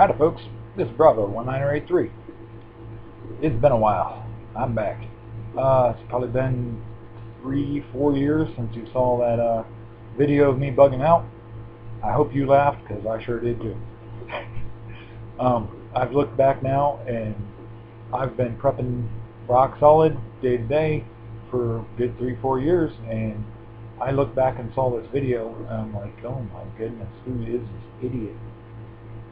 Howdy folks, this is Bravo 19083. It's been a while. I'm back. It's probably been 3-4 years since you saw that video of me bugging out. I hope you laughed because I sure did too. I've looked back now and I've been prepping rock solid day to day for a good 3-4 years, and I look back and saw this video and I'm like, oh my goodness, who is this idiot?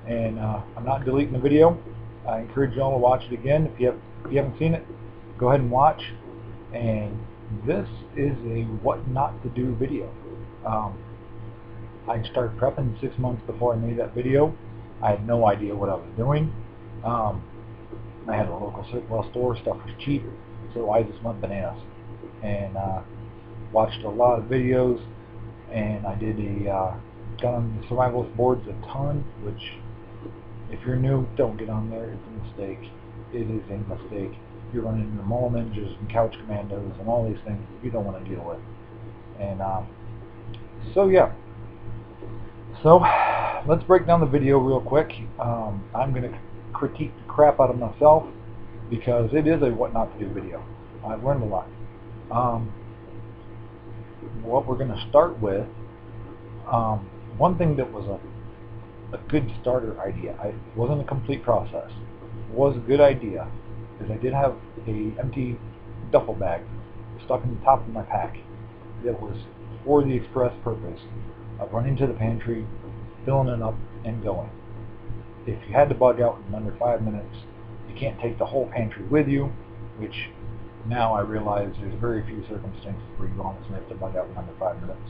And I'm not deleting the video. I encourage y'all to watch it again. If you haven't seen it, go ahead and watch. And this is a what not to do video. I started prepping 6 months before I made that video. I had no idea what I was doing. I had a local surplus store, stuff was cheap, so I just went bananas and watched a lot of videos, and I did got on the survivalist boards a ton, which if you're new, don't get on there. It's a mistake. It is a mistake. You're running into mall ninjas and couch commandos and all these things that you don't want to deal with. And so yeah. So let's break down the video real quick. I'm going to critique the crap out of myself because it is a what not to do video. I've learned a lot. What we're going to start with, one thing that was a good starter idea, it wasn't a complete process, was a good idea, is I did have a empty duffel bag stuck in the top of my pack that was for the express purpose of running to the pantry, filling it up, and going. If you had to bug out in under 5 minutes, you can't take the whole pantry with you, which now I realize there's very few circumstances where you honestly have to bug out in under 5 minutes.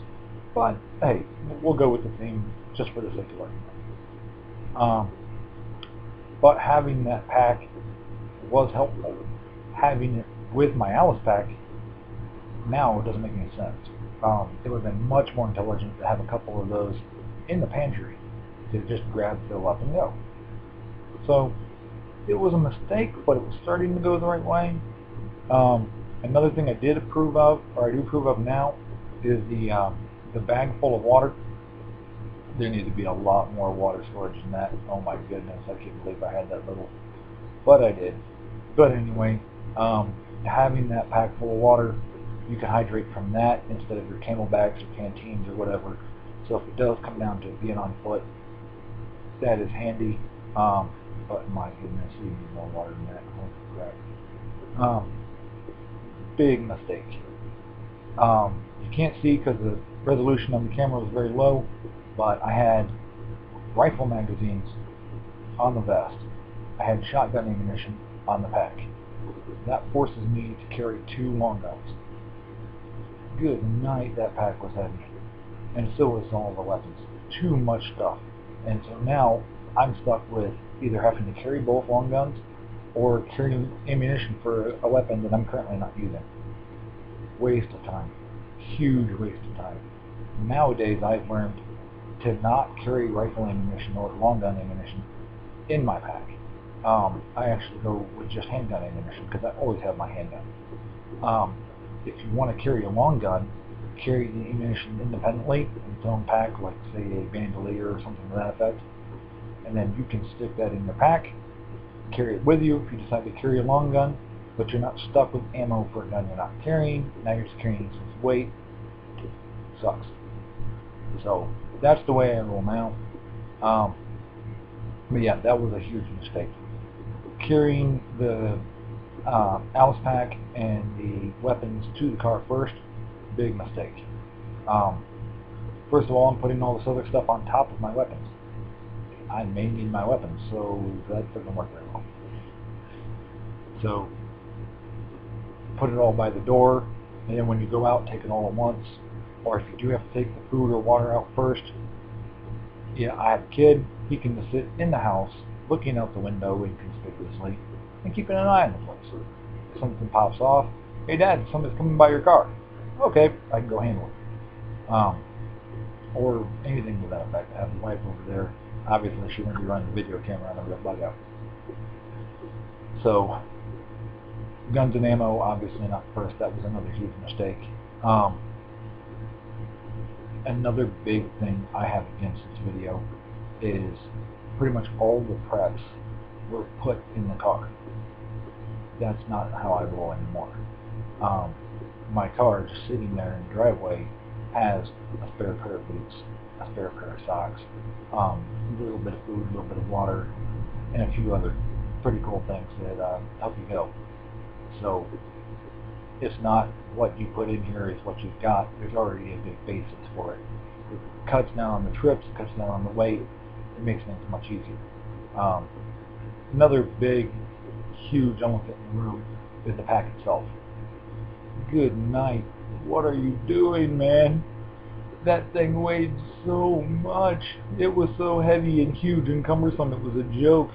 But hey, we'll go with the theme just for the sake of argument. But having that pack was helpful. Having it with my Alice pack now doesn't make any sense. It would have been much more intelligent to have a couple of those in the pantry to just grab, fill up, and go. So it was a mistake, but it was starting to go the right way. Another thing I did approve of, or I do approve of now, is the bag full of water. There needs to be a lot more water storage than that. Oh my goodness, I can't believe I had that little, but I did. But anyway, having that pack full of water, you can hydrate from that instead of your camelbacks or canteens or whatever. So if it does come down to being on foot, that is handy. But my goodness, you need more water than that. Holy crap. Big mistake. You can't see because the resolution on the camera was very low, but I had rifle magazines on the vest. I had shotgun ammunition on the pack. That forces me to carry 2 long guns. Good night, that pack was heavy. And so was all the weapons. Too much stuff. And so now I'm stuck with either having to carry both long guns or carrying ammunition for a weapon that I'm currently not using. Waste of time. Huge waste of time. Nowadays I've learned to not carry rifle ammunition or long gun ammunition in my pack. I actually go with just handgun ammunition because I always have my handgun. If you want to carry a long gun, carry the ammunition independently in its own pack, like say a bandolier or something to that effect, and then you can stick that in your pack, carry it with you if you decide to carry a long gun, but you're not stuck with ammo for a gun you're not carrying. Now you're just carrying some weight. Sucks. So that's the way I roll now. But yeah, that was a huge mistake. Carrying the Alice pack and the weapons to the car first, big mistake. First of all, I'm putting all this other stuff on top of my weapons. I may need my weapons, so that doesn't work very well. So put it all by the door, and then when you go out, take it all at once. Or if you do have to take the food or water out first, yeah, I have a kid. He can just sit in the house, looking out the window inconspicuously, and keeping an eye on the place. If something pops off, hey Dad, somebody's coming by your car. Okay, I can go handle it. Or anything to that effect. I have the wife over there. Obviously, she wouldn't be running the video camera on a real bug out. So, guns and ammo, obviously not first. That was another huge mistake. Another big thing I have against this video is pretty much all the preps were put in the car. That's not how I roll anymore. My car, just sitting there in the driveway, has a spare pair of boots, a spare pair of socks, a little bit of food, a little bit of water, and a few other pretty cool things that help you go. So it's not what you put in here is what you've got. There's already a big basis for it. It cuts down on the trips, cuts down on the weight. It makes things much easier. Another big, huge elephant in the room is the pack itself. Good night. What are you doing, man? That thing weighed so much. It was so heavy and huge and cumbersome. It was a joke.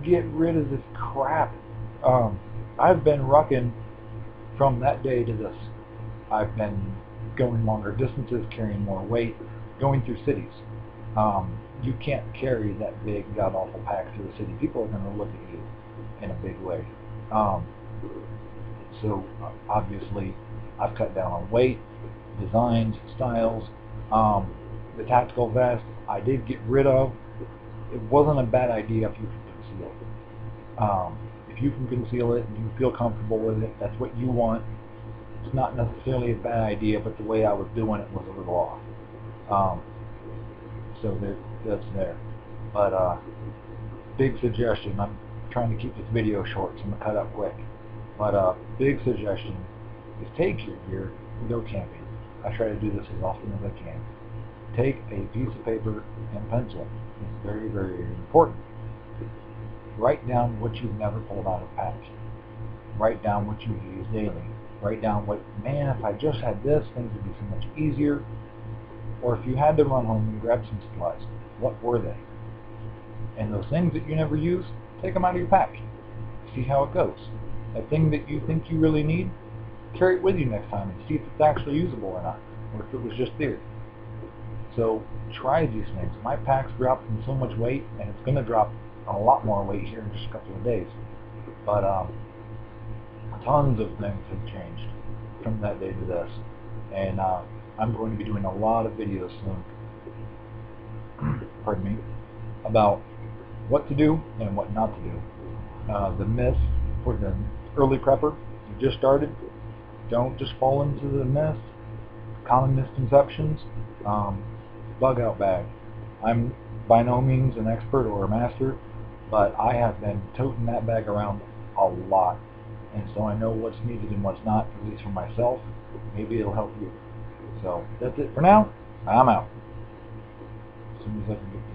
Get rid of this crap. I've been rucking from that day to this. I've been going longer distances, carrying more weight, going through cities. You can't carry that big, god-awful pack through the city. People are going to look at you in a big way. So obviously, I've cut down on weight, designs, styles. The tactical vest I did get rid of. It wasn't a bad idea if you can conceal it. If you can conceal it and you feel comfortable with it, that's what you want. It's not necessarily a bad idea, but the way I was doing it was a little off. So that's there. But big suggestion. I'm trying to keep this video short, so I'm gonna cut up quick. But big suggestion is take your gear and go camping. I try to do this as often as I can. Take a piece of paper and pencil. It's very, very important. Write down what you've never pulled out of packs. Write down what you use daily. Write down what, man, if I just had this, things would be so much easier. Or if you had to run home and grab some supplies, what were they? And those things that you never use, take them out of your pack. See how it goes. That thing that you think you really need, carry it with you next time and see if it's actually usable or not, or if it was just theory. So try these things. My pack's dropped in so much weight, and it's going to drop a lot more weight here in just a couple of days. But tons of things have changed from that day to this. And I'm going to be doing a lot of videos soon, pardon me, about what to do and what not to do. The myth for the early prepper, you just started, don't just fall into the myth. Common misconceptions, bug out bag. I'm by no means an expert or a master, but I have been toting that bag around a lot. And so I know what's needed and what's not, at least for myself. Maybe it'll help you. So that's it for now. I'm out. As soon as I can get